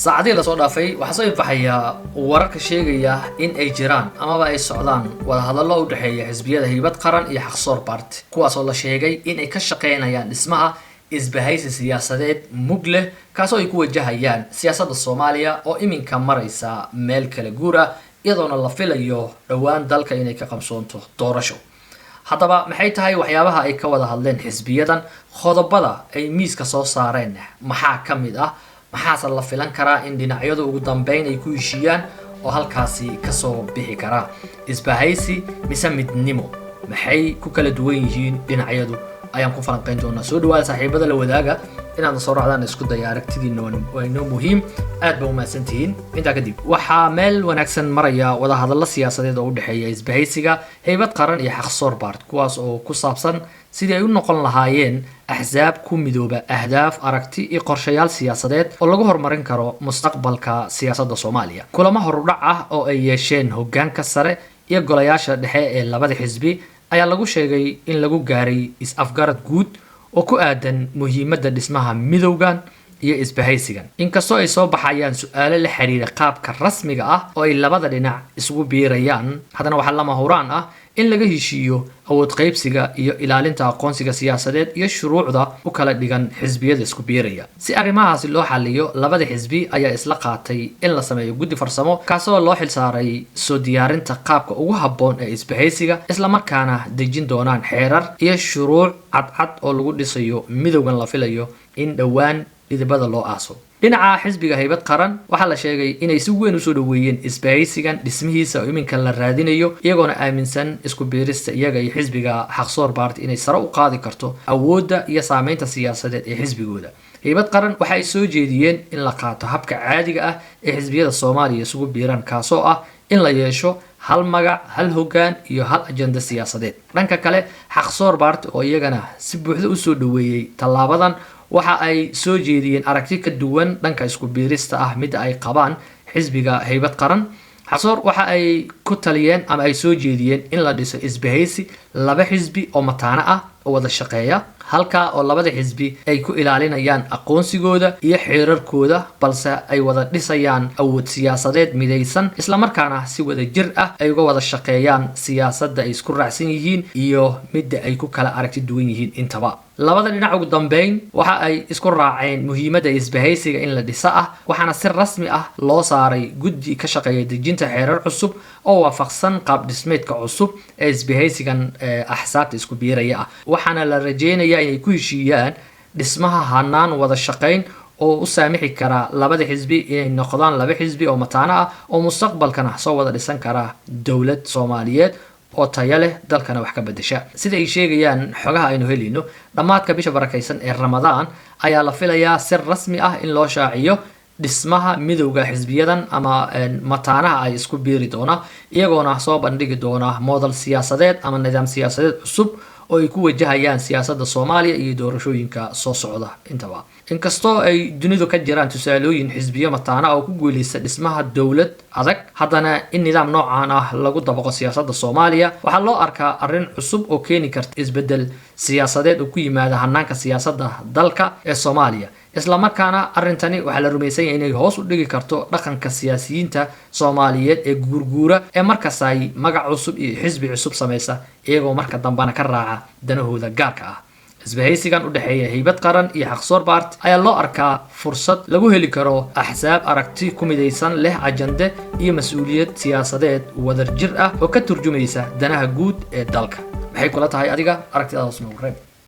saacadii la soo dhaafay waxa soo ifaxaya wararka sheegaya in ay jiraan ama ay socdaan wada hadallo u dhaxeeya xisbiyada Haybad Qaran iyo Xaqsoor Party kuwaas oo la sheegay in ay ka shaqeynayaan dhismaha isbahaysi siyaasadeed mug leh kaas oo ay ku wajahayaan siyaasadda Soomaaliya oo iminka maraysa meel kala guur ah iyadoona la filayo dhawaan dalka inay ka qabsoonto doorasho. haddaba maxay tahay waxyaabaha ay ka wada hadleen xisbiyadan qodobada ay miiska soo saareen maxaa ka mid ah maxaa la filan karaa in dhinacyadu ugu dambeyn ay ku heshiiyaan oo halkaasi ka soo bixi kara isbahaysi mise midnimo maxay ku kala duwan yihiin dhinacyadu ayaan ku falanqeyn doonaa soo dhawaada saaxiibada la wadaaga inaad soo raacdaan isku day aragtidiina waa inoo muhiim aad ba u mahadsantihiin intaa kadib waxaa meel wanaagsan maraya wada hadallo siyaasadeed oo u dhaxeeya isbahaysiga Haybad Qaran iyo Xaqsoor Party kuwaas oo ku saabsan sidii ay u noqon lahaayeen axsaab ku midooba ahdaaf aragti iyo qorshayaal siyaasadeed oo lagu horumarin karo mustaqbalka siyaasadda Soomaaliya. kulamo horudhac ah oo ay yeesheen hoggaanka sare iyo golayaasha dhexe ee labada xisbi ayaa lagu sheegay in lagu gaaray is-afgarad guud oo ku aadan muhiimadda dhismaha midowgan iyo isbahaysigan. inkastoo ay soo baxayaan su'aalo la xiriira qaabka rasmiga ah oo ay labada dhinac isugu biirayaan, haddana waxaa lama huraan ah in laga heshiiyo awood qaybsiga iyo ilaalinta aqoonsiga siyaasadeed iyo shuruucda u kala dhigan xisbiyada isku biiraya. si arrimahaasi loo xalliyo, labada xisbi ayaa isla qaatay in la sameeyo guddi farsamo kaasoo loo xilsaaray soo diyaarinta qaabka ugu habboon ee isbahaysiga, isla markaana dejin doonaan xeerar iyo shuruuc cadcad oo lagu dhisayo midowgan la filayo in dhawaan idibada loo aaso. dhinaca xisbiga Haybad Qaran waxaa la sheegay inay si weyn u soo dhaweeyeen isbahaysigan dhismihiisa oo iminka la raadinayo, iyagoona aaminsan isku biirista iyaga iyo xisbiga Xaqsoor Party inay sare u qaadi karto awoodda iyo saameynta siyaasadeed ee xisbigooda. Haybad Qaran waxa ay soo jeediyeen in la qaato habka caadiga ah ee xisbiyada Soomaaliya isugu biiraan kaasoo ah in la yeesho hal magac, hal hoggaan iyo hal ajenda siyaasadeed. dhanka kale Xaqsoor Party oo iyagana si buuxda u soo dhaweeyay tallaabadan waxa ay soo jeediyeen aragti ka duwan dhanka isku biirista ah mid ay qabaan xisbiga Haybad Qaran. Xaqsoor waxa ay ku taliyeen ama ay soo jeediyeen in la dhiso isbahaysi laba xisbi oo mataana ah oo wada shaqeeya, halka oo labada xisbi ay ku ilaalinayaan aqoonsigooda iyo xeerarkooda balse ay wada dhisayaan awood siyaasadeed midaysan, isla markaana si wada jir ah ay uga wada shaqeeyaan siyaasadda ay isku raacsan yihiin iyo midda ay ku kala aragti duwan yihiin intaba. labada dhinac ugu dambeyn waxa ay isku raaceen muhiimadda isbahaysiga in la dhisa ah, waxaana si rasmi ah loo saaray guddi ka shaqeeya dejinta xeerar cusub oo waafaqsan qaab dhismeedka cusub ee isbahaysigan axsaabta isku biiraya ah. waxaana la rajeynayaa inay ku heshiiyaan dhismaha hanaan wada shaqeyn oo u saamixi kara labada xisbi inay noqdaan laba xisbi oo mataana ah oo mustaqbalkana soo wada dhisan kara dowlad Soomaaliyeed oo tayo leh dalkana wax ka bedesha. sida ay sheegayaan xogaha aynu helino, dhamaadka bisha barakaysan ee Ramadaan ayaa la filayaa si rasmi ah in loo shaaciyo dhismaha midowga xisbiyadan ama mataanaha ay isku biiri doona, iyagoona soo bandhigi doona model siyaasadeed ama nidaam siyaasadeed cusub oo ay ku wajahayaan siyaasadda Soomaaliya iyo doorashooyinka soo socda intaba. inkastoo ay dunidu ka jiraan tusaalooyin xisbiyo mataana oo ku guuleysta dhismaha dowlad adag, haddana in nidaam noocan ah lagu dabaqo siyaasadda Soomaaliya waxaa loo arkaa arrin cusub oo keeni karta isbedel siyaasadeed oo ku yimaada hanaanka siyaasadda dalka ee Soomaaliya. isla markaana arrintani waxaa la rumaysan yahay inay hoos u dhigi karto dhaqanka siyaasiyiinta Soomaaliyeed ee guurguura ee markaas ay magac cusub iyo xisbi cusub samaysa iyagoo marka dambana ka raaca danahooda gaarka ah. isbahaysigan u dhaxeeya Haybad Qaran iyo Xaqsoor Party ayaa loo arkaa fursad lagu heli karo axsaab aragti ku midaysan leh ajende iyo mas'uuliyad siyaasadeed wadar jir ah oo ka turjumaysa danaha guud ee dalka. maxay kula tahay adiga aragtidaas noo reeb?